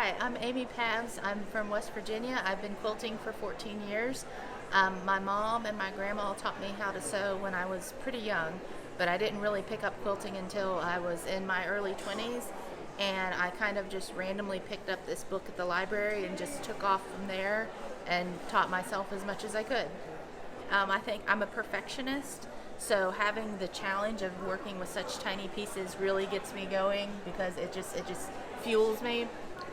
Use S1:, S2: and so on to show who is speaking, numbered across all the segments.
S1: Hi, I'm Amy Pabst. I'm from West Virginia. I've been quilting for 14 years. My mom and my grandma taught me how to sew when I was pretty young, but I didn't really pick up quilting until I was in my early 20s. And I kind of just randomly picked up this book at the library and just took off from there and taught myself as much as I could. I think I'm a perfectionist, so having the challenge of working with such tiny pieces really gets me going because it just fuels me.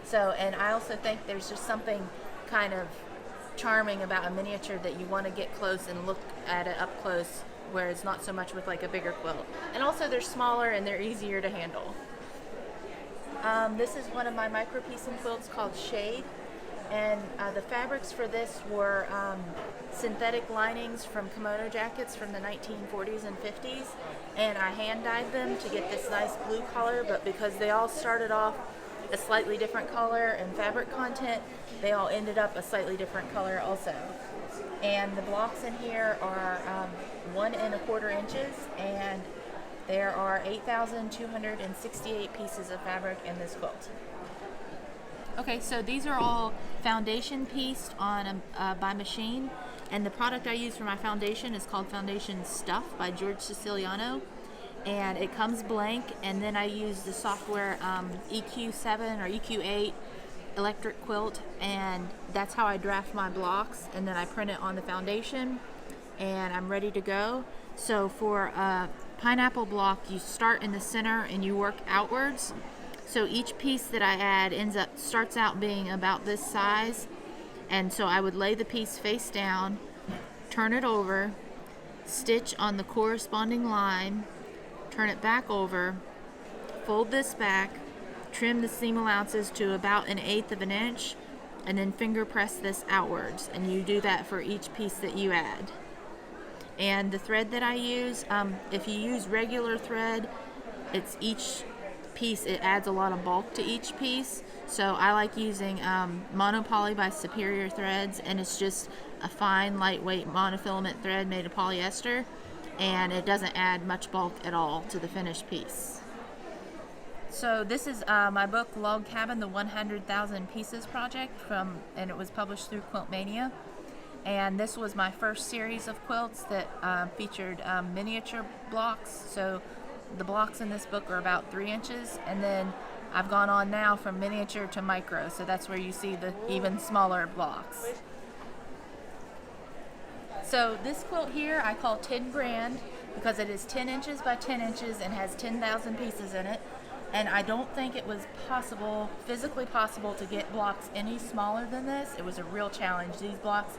S1: So, and I also think there's just something kind of charming about a miniature that you want to get close and look at it up close, where it's not so much with like a bigger quilt. And also they're smaller and they're easier to handle. This is one of my micropiecing quilts called Shade, and the fabrics for this were synthetic linings from kimono jackets from the 1940s and 50s, and I hand dyed them to get this nice blue color, but because they all started off a slightly different color and fabric content, they all ended up a slightly different color also. And the blocks in here are 1¼ inches, and there are 8,268 pieces of fabric in this quilt. Okay, so these are all foundation pieced on by machine, and the product I use for my foundation is called Foundation Stuff by George Siciliano, and it comes blank, and then I use the software EQ7 or EQ8 electric quilt, and that's how I draft my blocks, and then I print it on the foundation, and I'm ready to go. So for a pineapple block, you start in the center and you work outwards. So each piece that I add starts out being about this size, and so I would lay the piece face down, turn it over, stitch on the corresponding line, turn it back over, fold this back, trim the seam allowances to about 1/8 inch, and then finger press this outwards, and you do that for each piece that you add. And the thread that I use, if you use regular thread, it's each piece, it adds a lot of bulk to each piece, so I like using Monopoly by Superior Threads, and it's just a fine lightweight monofilament thread made of polyester, and it doesn't add much bulk at all to the finished piece. So this is my book Log Cabin, the 100,000 Pieces Project, and it was published through Quiltmania. And this was my first series of quilts that featured miniature blocks. So the blocks in this book are about 3 inches, and then I've gone on now from miniature to micro, so that's where you see the even smaller blocks. So this quilt here I call 10 grand because it is 10 inches by 10 inches and has 10,000 pieces in it. And I don't think it was physically possible to get blocks any smaller than this. It was a real challenge. These blocks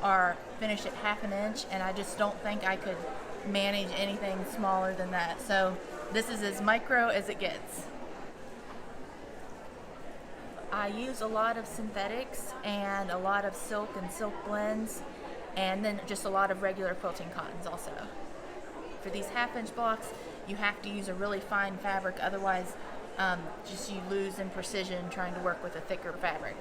S1: are finished at 1/2 inch, and I just don't think I could manage anything smaller than that. So this is as micro as it gets. I use a lot of synthetics and a lot of silk and silk blends, and then just a lot of regular quilting cottons also. For these 1/2 inch blocks, you have to use a really fine fabric, otherwise just you lose in precision trying to work with a thicker fabric.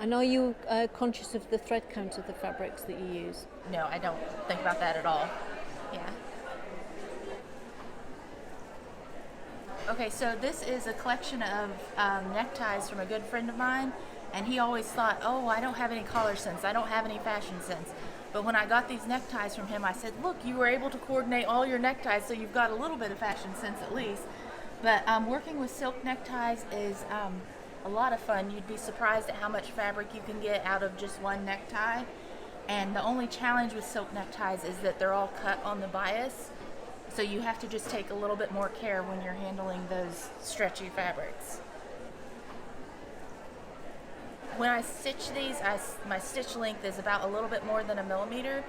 S2: And are you conscious of the thread count of the fabrics that you use?
S1: No, I don't think about that at all. Yeah. Okay, so this is a collection of neckties from a good friend of mine, and he always thought, oh, I don't have any color sense, I don't have any fashion sense. But when I got these neckties from him, I said, look, you were able to coordinate all your neckties, so you've got a little bit of fashion sense at least. But working with silk neckties is a lot of fun. You'd be surprised at how much fabric you can get out of just one necktie. And the only challenge with silk neckties is that they're all cut on the bias, so you have to just take a little bit more care when you're handling those stretchy fabrics. When I stitch these, my stitch length is about a little bit more than 1 millimeter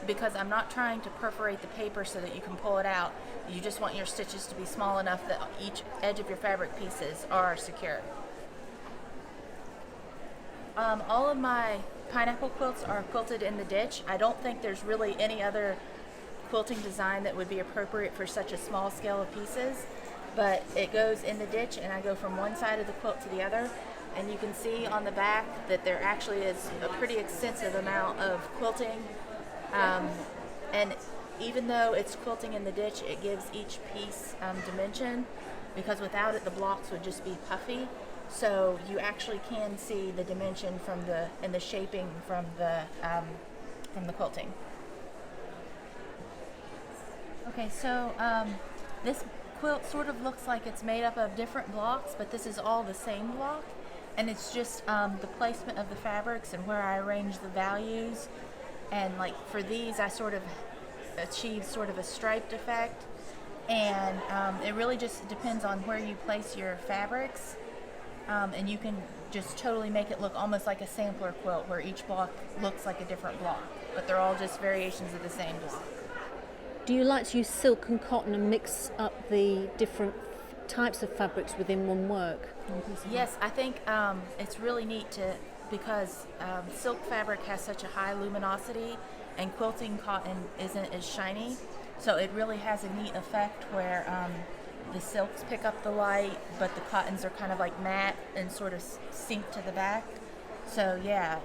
S1: because I'm not trying to perforate the paper so that you can pull it out. You just want your stitches to be small enough that each edge of your fabric pieces are secure. All of my pineapple quilts are quilted in the ditch. I don't think there's really any other quilting design that would be appropriate for such a small scale of pieces, but it goes in the ditch, and I go from one side of the quilt to the other, and you can see on the back that there actually is a pretty extensive amount of quilting, and even though it's quilting in the ditch, it gives each piece dimension, because without it the blocks would just be puffy. so you actually can see the dimension and the shaping from the quilting. Okay, so this quilt sort of looks like it's made up of different blocks, but this is all the same block, and it's just the placement of the fabrics and where I arrange the values. And like for these, I sort of achieve sort of a striped effect, and it really just depends on where you place your fabrics, and you can just totally make it look almost like a sampler quilt where each block looks like a different block, but they're all just variations of the same block.
S2: Do you like to use silk and cotton and mix up the different types of fabrics within one work?
S1: Yes, I think it's really neat because silk fabric has such a high luminosity, and quilting cotton isn't as shiny, so it really has a neat effect where the silks pick up the light, but the cottons are kind of like matte and sort of sink to the back. So yeah,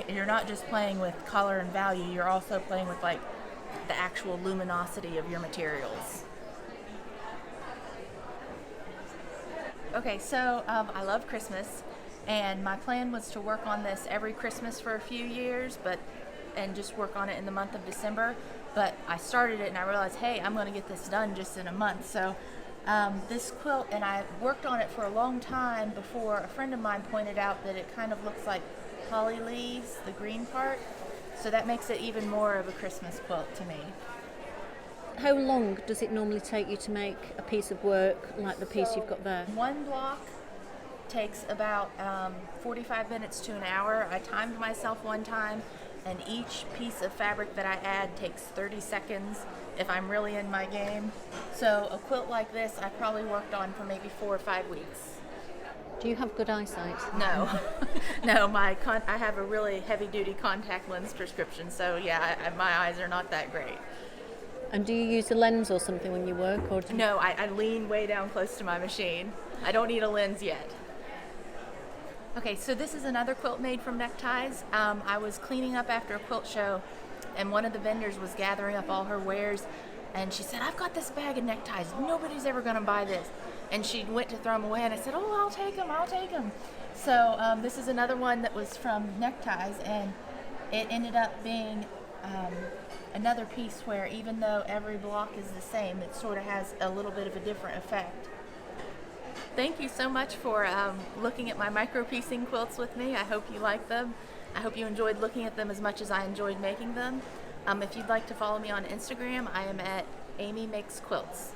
S1: you're not just playing with color and value, you're also playing with like the actual luminosity of your materials. Okay, so I love Christmas, and my plan was to work on this every Christmas for a few years, and just work on it in the month of December. But I started it and I realized, hey, I'm going to get this done just in a month. So this quilt, and I worked on it for a long time before a friend of mine pointed out that it kind of looks like holly leaves, the green part. So that makes it even more of a Christmas quilt to me.
S2: How long does it normally take you to make a piece of work like the piece you've got there?
S1: One block takes about 45 minutes to an hour. I timed myself one time, and each piece of fabric that I add takes 30 seconds if I'm really in my game. So a quilt like this I probably worked on for maybe 4 or 5 weeks.
S2: Do you have good eyesight?
S1: No, no. I have a really heavy-duty contact lens prescription, so yeah, my eyes are not that great.
S2: And do you use a lens or something when you work? Or
S1: No, I lean way down close to my machine. I don't need a lens yet. Okay, so this is another quilt made from neckties. I was cleaning up after a quilt show, and one of the vendors was gathering up all her wares, and she said, I've got this bag of neckties. Nobody's ever going to buy this. And she went to throw them away, and I said, oh, I'll take them. So this is another one that was from neckties, and it ended up being another piece where even though every block is the same, it sort of has a little bit of a different effect. Thank you so much for looking at my micropiecing quilts with me. I hope you like them. I hope you enjoyed looking at them as much as I enjoyed making them. If you'd like to follow me on Instagram, I am at Amy Makes Quilts.